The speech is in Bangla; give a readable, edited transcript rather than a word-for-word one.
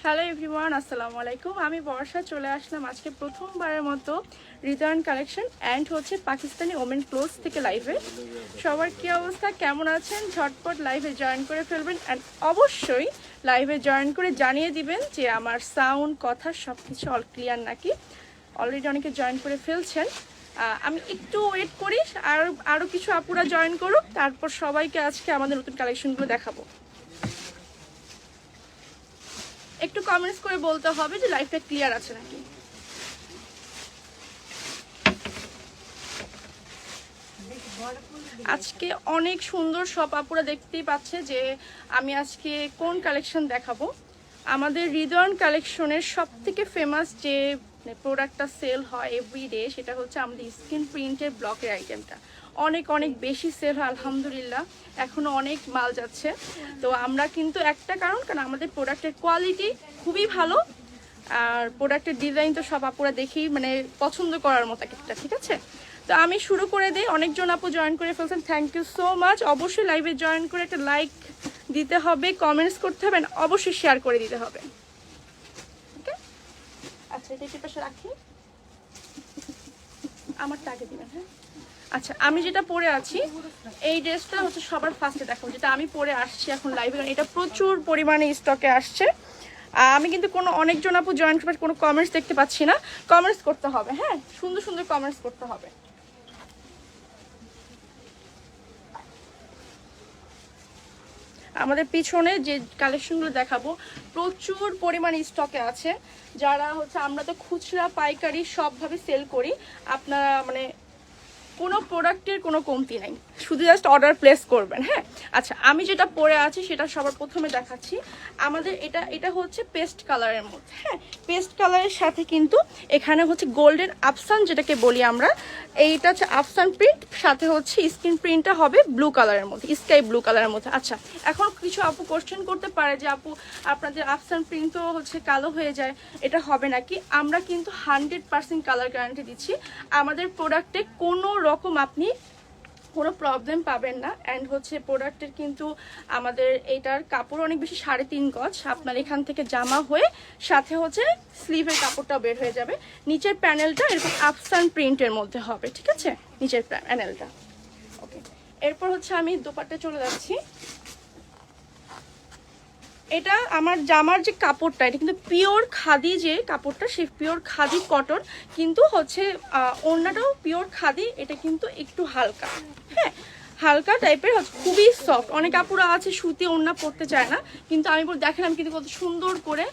হ্যালো এভরিওয়ান, আসসালামু আলাইকুম। আমি বর্ষা চলে আসলাম আজকে প্রথমবারের মতো রিটার্ন কালেকশন অ্যান্ড হচ্ছে পাকিস্তানি ওমেন ক্লোথস থেকে লাইভে। সবার কী অবস্থা, কেমন আছেন? ঝটপট লাইভে জয়েন করে ফেলবেন অ্যান্ড অবশ্যই লাইভে জয়েন করে জানিয়ে দিবেন যে আমার সাউন্ড, কথা সব কিছু অল ক্লিয়ার নাকি। অলরেডি অনেকে জয়েন করে ফেলছেন, আমি একটু ওয়েট করি, আরও কিছু আপুরা জয়েন করুক, তারপর সবাইকে আজকে আমাদের নতুন কালেকশনগুলো দেখাবো। একটু কমেন্টস করে বলতে হবে যে লাইভটা ক্লিয়ার আছে নাকি। আজকে অনেক সুন্দর সব আপুরা দেখতেই পাচ্ছে যে আমি আজকে কোন কালেকশন দেখাবো। আমাদের হৃদয়ন কালেকশনের সব থেকে ফেমাস যে প্রোডাক্টটা সেল হয় এভরিডে, সেটা হচ্ছে আমাদের স্ক্রিন প্রিন্টের ব্লকের আইটেমটা। অনেক অনেক বেশি সেল হয় আলহামদুলিল্লাহ, এখনও অনেক মাল যাচ্ছে। তো আমরা কিন্তু একটা কারণ আমাদের প্রোডাক্টের কোয়ালিটি খুবই ভালো, আর প্রোডাক্টের ডিজাইন তো সব আপুরা দেখেই মানে পছন্দ করার মতো একটা। ঠিক আছে, তো আমি শুরু করে দিই। অনেকজন আপু জয়েন করে ফেলছেন, থ্যাংক ইউ সো মাচ। অবশ্যই লাইভে জয়েন করে একটা লাইক দিতে হবে, কমেন্টস করতে হবে, অবশ্যই শেয়ার করে দিতে হবে। ওকে, আচ্ছা এটা একটু পাশে রাখি, আমারটা আগে দিবেন। হ্যাঁ, আচ্ছা আমি যেটা পরে আছি এই ড্রেসটা হচ্ছে সবার ফার্স্টে দেখাবো, যেটা আমি পরে আসছি এখন লাইভে, কারণ এটা প্রচুর পরিমাণে স্টকে আসছে। আমি কিন্তু অনেকজন আপু জয়েন করে কোনো কমেন্টস দেখতে পাচ্ছি না, কমেন্টস করতে হবে। হ্যাঁ, সুন্দর সুন্দর কমেন্টস করতে হবে। আমাদের পিছনে যে কালেকশনগুলো দেখাবো প্রচুর পরিমাণে স্টকে আছে। যারা হচ্ছে, আমরা তো খুচরা পাইকারি সবভাবে সেল করি, আপনারা মানে কোনো প্রোডাক্টের কোনো কমতি নাই, শুধু জাস্ট অর্ডার প্লেস করবেন। হ্যাঁ, আচ্ছা আমি যেটা পরে আছি সেটা সবার প্রথমে দেখাচ্ছি। আমাদের এটা হচ্ছে পেস্ট কালারের মধ্যে। হ্যাঁ, পেস্ট কালারের সাথে কিন্তু এখানে হচ্ছে গোল্ডেন আফসান যেটাকে বলি আমরা, এইটা হচ্ছে আফসান প্রিন্ট, সাথে হচ্ছে স্ক্রিন প্রিন্টটা হবে ব্লু কালারের মধ্যে, স্কাই ব্লু কালারের মধ্যে। আচ্ছা, এখন কিছু আপু কোশ্চেন করতে পারে যে আপু আপনাদের আফসান প্রিন্ট তো হচ্ছে কালো হয়ে যায়, এটা হবে নাকি? আমরা কিন্তু 100% কালার গ্যারান্টি দিচ্ছি। আমাদের প্রোডাক্টে কোনো রকম আপনি কোনো প্রবলেম পাবেন না। অ্যান্ড হচ্ছে প্রোডাক্টের কিন্তু আমাদের এইটার কাপড় অনেক বেশি, 3.5 গজ। আপনার এখান থেকে জামা হয়ে সাথে হচ্ছে স্লিভের কাপড়টাও বের হয়ে যাবে। নিচের প্যানেলটা এরকম আফসান প্রিন্টের মধ্যে হবে। ঠিক আছে, নিচের প্যানেলটা। ওকে, এরপর হচ্ছে আমি দোপাট্টা চলে যাচ্ছি। এটা আমার জামার যে কাপড়টা, এটা কিন্তু পিওর খাদি, যে কাপড়টা সেই পিওর খাদি কটন, কিন্তু হচ্ছে ওড়নাটাও পিওর খাদি। এটা কিন্তু একটু হালকা, হ্যাঁ হালকা টাইপের, হচ্ছে খুবই সফট। অনেক আপুরা আছে সুতি ওড়না পরতে চায় না, কিন্তু আমি দেখেন আমি কিন্তু কত সুন্দর করে